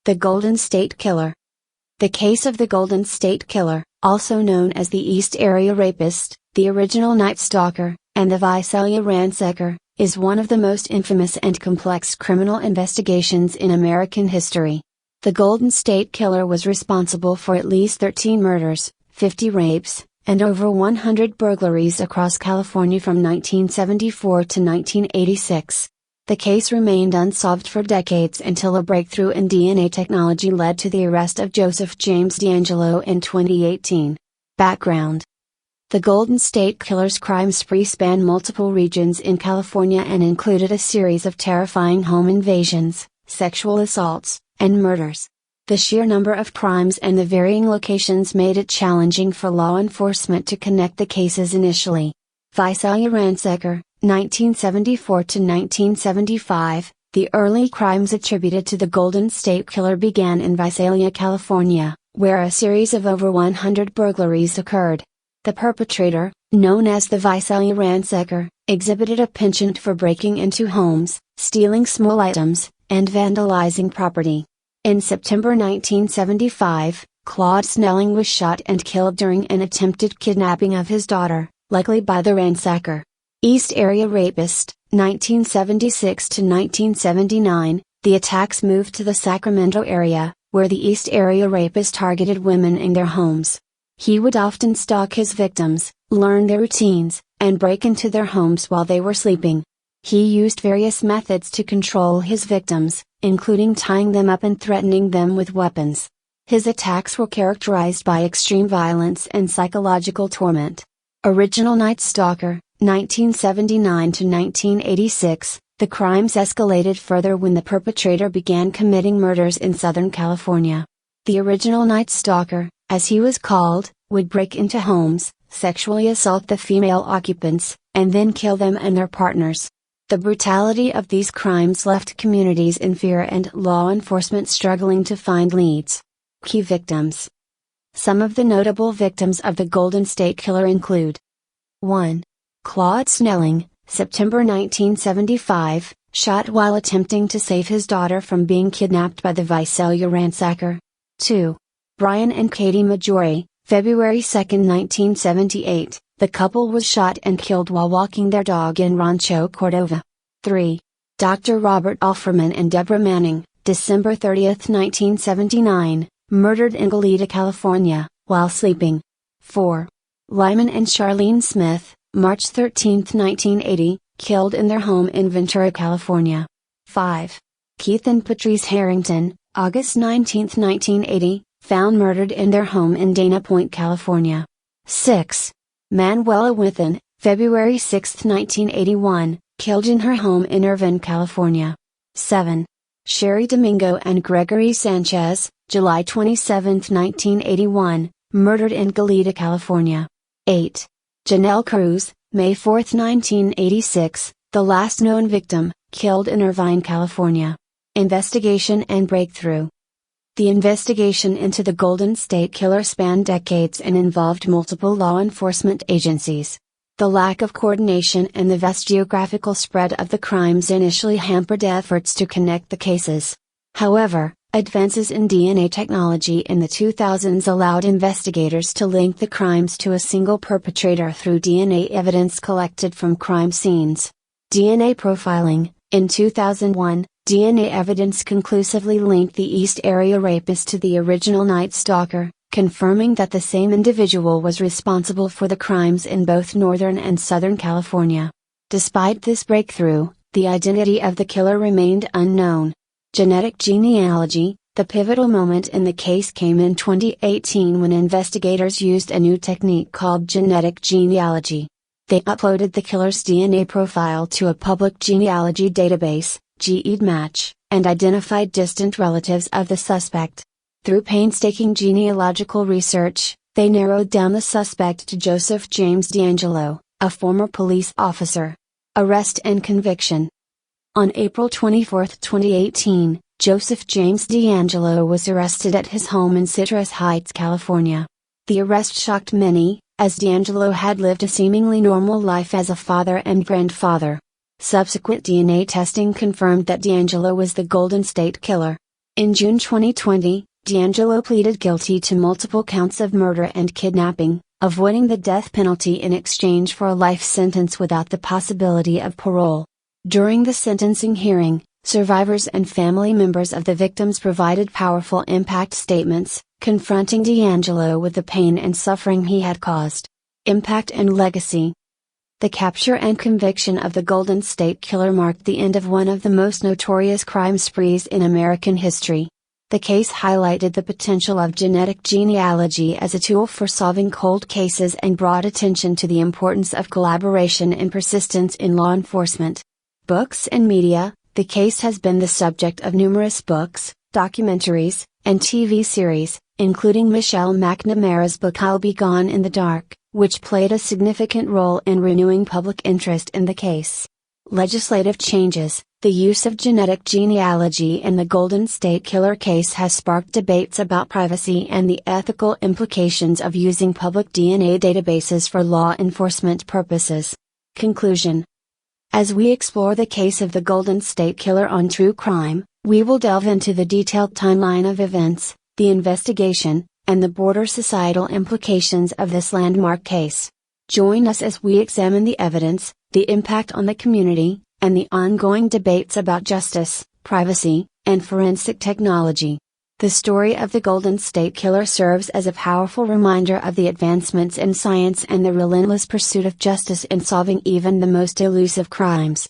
The Golden State Killer. The case of the Golden State Killer, also known as the East Area Rapist, the original Night Stalker, and the Visalia Ransacker, is one of the most infamous and complex criminal investigations in American history. The Golden State Killer was responsible for at least 13 murders, 50 rapes, and over 100 burglaries across California from 1974 to 1986. The case remained unsolved for decades until a breakthrough in DNA technology led to the arrest of Joseph James DeAngelo in 2018. Background: the Golden State Killer's crime spree spanned multiple regions in California and included a series of terrifying home invasions, sexual assaults, and murders. The sheer number of crimes and the varying locations made it challenging for law enforcement to connect the cases initially. Visalia Ransacker, 1974 to 1975. The early crimes attributed to the Golden State Killer began in Visalia, California, where a series of over 100 burglaries occurred. The perpetrator, known as the Visalia Ransacker, exhibited a penchant for breaking into homes, stealing small items, and vandalizing property. In September 1975, Claude Snelling was shot and killed during an attempted kidnapping of his daughter, likely by the ransacker. East Area Rapist, 1976 to 1979. The attacks moved to the Sacramento area, where the East Area Rapist targeted women in their homes. He would often stalk his victims, learn their routines, and break into their homes while they were sleeping. He used various methods to control his victims, including tying them up and threatening them with weapons. His attacks were characterized by extreme violence and psychological torment. Original Night Stalker, 1979 to 1986. The crimes escalated further when the perpetrator began committing murders in Southern California. The original Night Stalker, as he was called, would break into homes, sexually assault the female occupants, and then kill them and their partners. The brutality of these crimes left communities in fear and law enforcement struggling to find leads. Key victims. Some of the notable victims of the Golden State Killer include: 1. Claude Snelling, September 1975, shot while attempting to save his daughter from being kidnapped by the Visalia Ransacker. 2. Brian and Katie Maggiore, February 2, 1978, the couple was shot and killed while walking their dog in Rancho Cordova. 3. Dr. Robert Offerman and Deborah Manning, December 30, 1979, murdered in Goleta, California, while sleeping. 4. Lyman and Charlene Smith, March 13, 1980, killed in their home in Ventura, California. 5. Keith and Patrice Harrington, August 19, 1980, found murdered in their home in Dana Point, California. 6. Manuela Withen, February 6, 1981, killed in her home in Irvine, California. 7. Sherry Domingo and Gregory Sanchez, July 27, 1981, murdered in Goleta, California. 8. Janelle Cruz, May 4, 1986, the last known victim, killed in Irvine, California. Investigation and breakthrough. The investigation into the Golden State Killer spanned decades and involved multiple law enforcement agencies. The lack of coordination and the vast geographical spread of the crimes initially hampered efforts to connect the cases. However, advances in DNA technology in the 2000s allowed investigators to link the crimes to a single perpetrator through DNA evidence collected from crime scenes. DNA profiling. In 2001, DNA evidence conclusively linked the East Area Rapist to the original Night Stalker, confirming that the same individual was responsible for the crimes in both Northern and Southern California. Despite this breakthrough, the identity of the killer remained unknown. Genetic genealogy. The pivotal moment in the case came in 2018 when investigators used a new technique called genetic genealogy. They uploaded the killer's DNA profile to a public genealogy database, GEDmatch, and identified distant relatives of the suspect. Through painstaking genealogical research, they narrowed down the suspect to Joseph James DeAngelo, a former police officer. Arrest and conviction. On April 24, 2018, Joseph James DeAngelo was arrested at his home in Citrus Heights, California. The arrest shocked many, as DeAngelo had lived a seemingly normal life as a father and grandfather. Subsequent DNA testing confirmed that DeAngelo was the Golden State Killer. In June 2020, D'Angelo pleaded guilty to multiple counts of murder and kidnapping, avoiding the death penalty in exchange for a life sentence without the possibility of parole. During the sentencing hearing, survivors and family members of the victims provided powerful impact statements, confronting D'Angelo with the pain and suffering he had caused. Impact and legacy. The capture and conviction of the Golden State Killer marked the end of one of the most notorious crime sprees in American history. The case highlighted the potential of genetic genealogy as a tool for solving cold cases and brought attention to the importance of collaboration and persistence in law enforcement. Books and media. The case has been the subject of numerous books, documentaries, and TV series, including Michelle McNamara's book I'll Be Gone in the Dark, which played a significant role in renewing public interest in the case. Legislative changes. The use of genetic genealogy in the Golden State Killer case has sparked debates about privacy and the ethical implications of using public DNA databases for law enforcement purposes. Conclusion. As we explore the case of the Golden State Killer on True Crime, we will delve into the detailed timeline of events, the investigation, and the broader societal implications of this landmark case. Join us as we examine the evidence, the impact on the community, and the ongoing debates about justice, privacy, and forensic technology. The story of the Golden State Killer serves as a powerful reminder of the advancements in science and the relentless pursuit of justice in solving even the most elusive crimes.